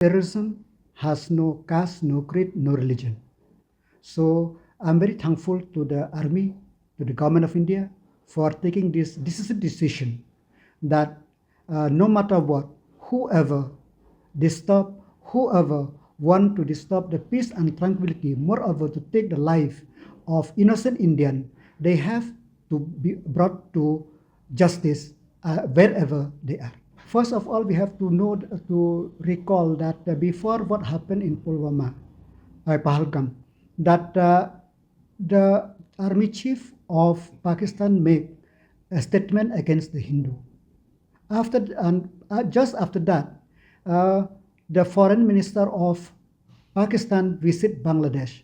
Terrorism has no caste, no creed, no religion. So I'm very thankful to the army, to the government of India for taking this decisive decision that no matter what, whoever disturb, whoever want to disturb the peace and tranquility, moreover to take the life of innocent Indian, they have to be brought to justice wherever they are. First of all, we have to know to recall that before what happened in Pulwama, Pahalgam, that the army chief of Pakistan made a statement against the Hindu. After and just after that, the foreign minister of Pakistan visit Bangladesh,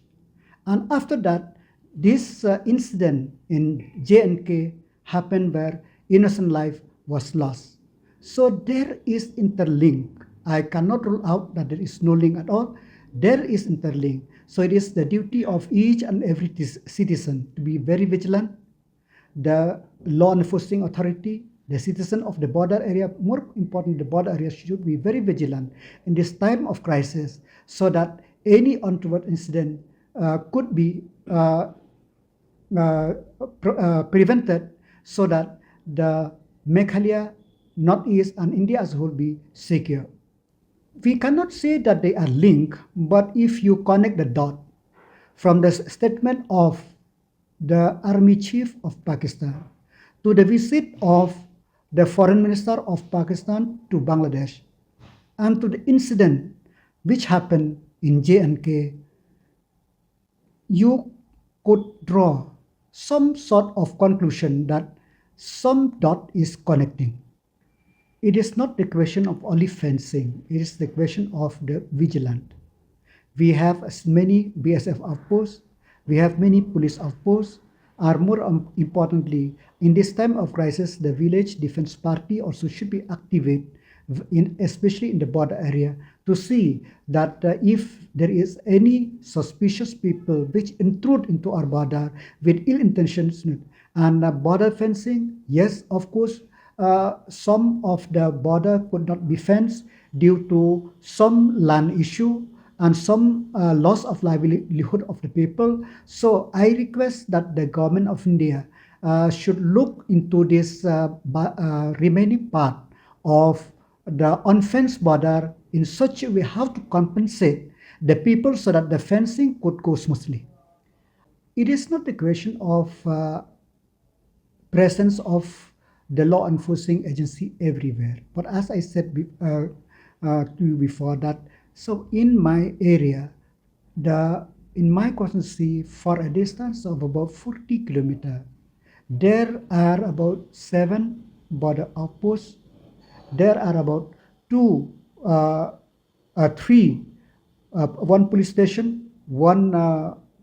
and after that, this incident in J&K happened where innocent life was lost. So there is interlink. I cannot rule out that there is no link at all. There is interlink. So it is the duty of each and every citizen to be very vigilant. The law enforcing authority, the citizen of the border area, more important, the border area should be very vigilant in this time of crisis so that any untoward incident could be prevented so that the Meghalaya, Northeast, and India as a whole be secure. We cannot say that they are linked, but if you connect the dot from the statement of the army chief of Pakistan to the visit of the foreign minister of Pakistan to Bangladesh and to the incident which happened in J&K, you could draw some sort of conclusion that some dot is connecting. It is not the question of only fencing, it is the question of the vigilant. We have as many BSF outposts, we have many police outposts, or more importantly, in this time of crisis, the village defense party also should be activated, especially in the border area, to see that if there is any suspicious people which intrude into our border with ill intentions and border fencing, yes, of course, some of the border could not be fenced due to some land issue and some loss of livelihood of the people. So I request that the government of India should look into this remaining part of the unfenced border in such a way how to compensate the people so that the fencing could go smoothly. It is not a question of presence of the law enforcing agency everywhere. But as I said to you before that, so in my area, in my constituency, for a distance of about 40 kilometers, there are about 7 border outposts. There are about 3, one police station, one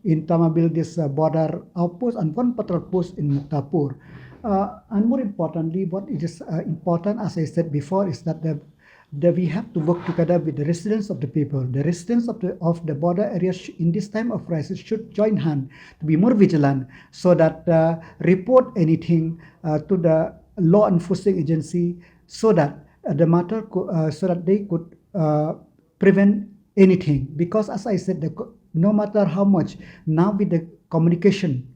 in Tamabil, this border outpost, and one patrol post in Muktapur. And more importantly, what is important, as I said before, is that we have to work together with the residents of the people. The residents of the border areas in this time of crisis should join hand to be more vigilant so that report anything to the law enforcing agency so that the matter so that they could prevent anything. Because as I said, no matter how much now with the communication